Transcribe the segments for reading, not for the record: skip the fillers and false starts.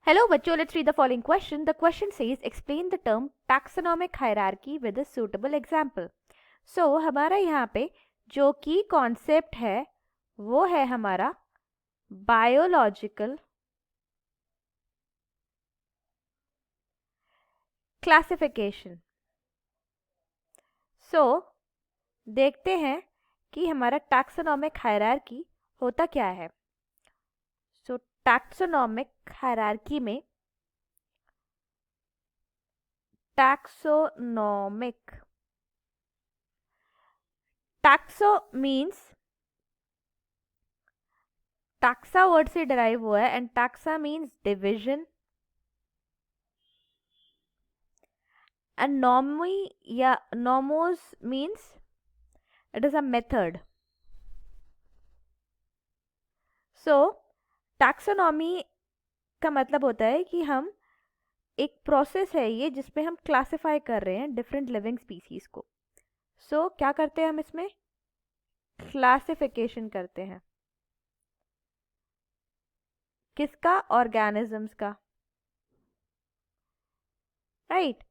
Hello बच्चों, let's read the following question. The question says explain the term taxonomic hierarchy with a suitable example. So हमारा यहाँ पे जो की concept है वो है हमारा बायोलॉजिकल क्लासिफिकेशन. सो देखते हैं कि हमारा टैक्सोनॉमिक हायरार्की होता क्या है. सो टैक्सोनॉमिक हायरार्की में टैक्सोनॉमिक टैक्सो मीन्स टैक्सा वर्ड से डिराइव हुआ है and taxa means division and nomos means it is a method. So taxonomy का मतलब होता है कि हम एक प्रोसेस है ये जिसमें हम क्लासिफाई कर रहे हैं डिफरेंट लिविंग स्पीसीज को. सो क्या करते हैं हम इसमें क्लासिफिकेशन करते हैं. किसका? ऑर्गेनिजम्स का. राइट.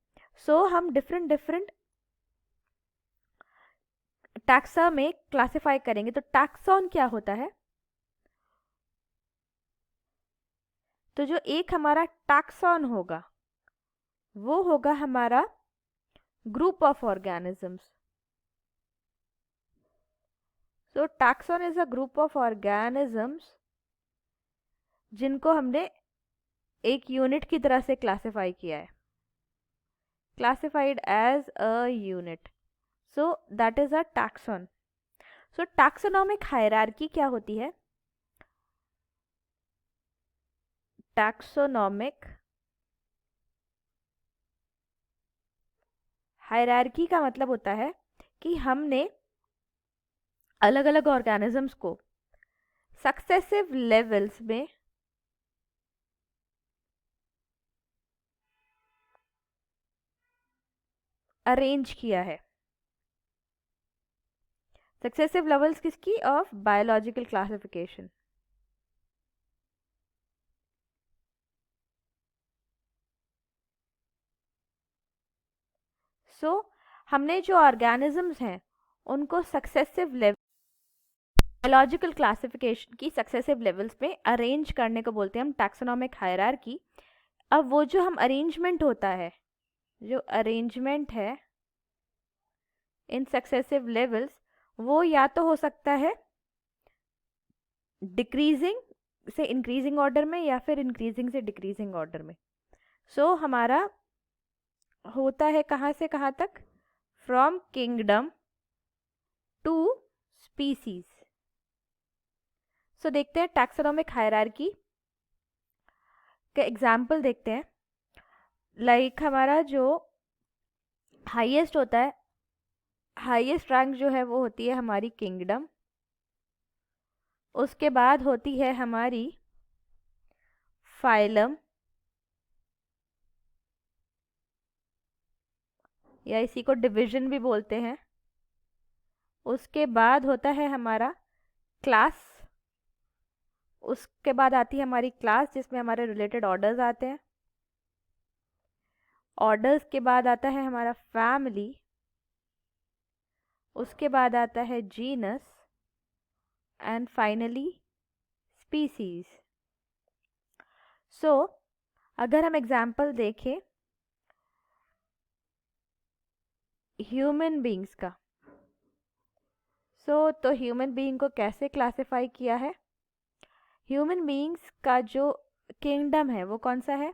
सो हम डिफरेंट टैक्सा में क्लासिफाई करेंगे. तो टैक्सॉन क्या होता है? तो जो एक हमारा टैक्सॉन होगा वो होगा हमारा group of organisms. So taxon is a group of organisms जिनको हमने एक यूनिट की तरह से क्लासिफाई किया है, classified as a unit. So that is a taxon. So taxonomic hierarchy क्या होती है? टैक्सोनॉमिक हायरार्की का मतलब होता है कि हमने अलग अलग ऑर्गेनिजम्स को सक्सेसिव लेवल्स में अरेंज किया है. सक्सेसिव लेवल्स किसकी? Of biological classification. सो हमने जो ऑर्गेनिजम्स हैं उनको सक्सेसिव लेवल बायोलॉजिकल क्लासिफिकेशन की सक्सेसिव लेवल्स में अरेंज करने को बोलते हैं हम टैक्सोनॉमिक हायरार्की. अब वो जो हम अरेंजमेंट होता है, जो अरेंजमेंट है इन सक्सेसिव लेवल्स, वो या तो हो सकता है डिक्रीजिंग से इंक्रीजिंग ऑर्डर में या फिर इंक्रीजिंग से डिक्रीजिंग ऑर्डर में. सो हमारा होता है कहाँ से कहाँ तक? From kingdom to species. So देखते हैं टैक्सोनॉमिक हायरार्की का एग्जाम्पल देखते हैं. लाइक हमारा जो हाईएस्ट होता है, हाईएस्ट रैंक जो है वो होती है हमारी किंगडम. उसके बाद होती है हमारी फाइलम या इसी को डिवीजन भी बोलते हैं. उसके बाद होता है हमारा क्लास. उसके बाद आती है हमारी क्लास जिसमें हमारे रिलेटेड ऑर्डर्स आते हैं. ऑर्डर्स के बाद आता है हमारा फैमिली. उसके बाद आता है जीनस एंड फाइनली स्पीसीज. सो अगर हम एग्जाम्पल देखें ह्यूमन बींग्स का, तो ह्यूमन बीइंग को कैसे क्लासिफाई किया है? ह्यूमन बीइंग्स का जो किंगडम है वो कौन सा है?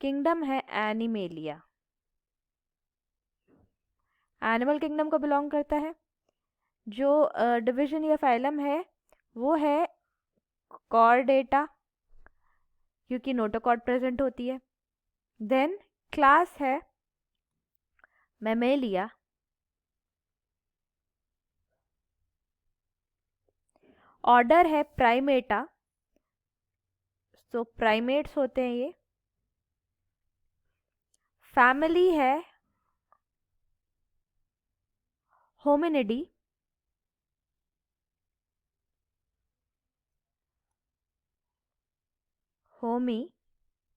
किंगडम है एनिमेलिया. एनिमल किंगडम को बिलोंग करता है. जो डिवीजन या फाइलम है वो है कॉर्डेटा क्योंकि नोटोकॉर्ड प्रेजेंट होती है. देन क्लास है मैमेलिया. ऑर्डर है प्राइमेटा. सो प्राइमेट्स होते हैं ये. फैमिली है होमिनिडी. होमी.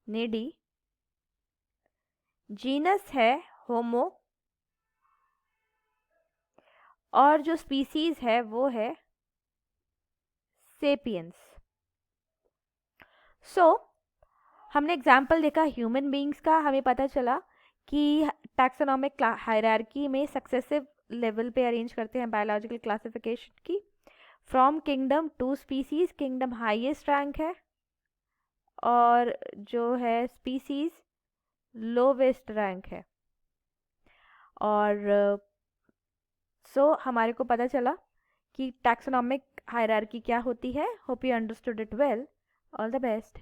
नेडी, जीनस है होमो, और जो स्पीसीज है वो है सेपियंस। हमने एग्जाम्पल देखा ह्यूमन बीइंग्स का, हमें पता चला कि टैक्सोनॉमिक हायरार्की में सक्सेसिव लेवल पे अरेंज करते हैं बायोलॉजिकल क्लासिफिकेशन की, from kingdom to species, kingdom highest rank है और जो है स्पीसीज लोवेस्ट रैंक है। और हमारे को पता चला कि टैक्सोनॉमिक हायरार्की क्या होती है। Hope you understood it well. All the best.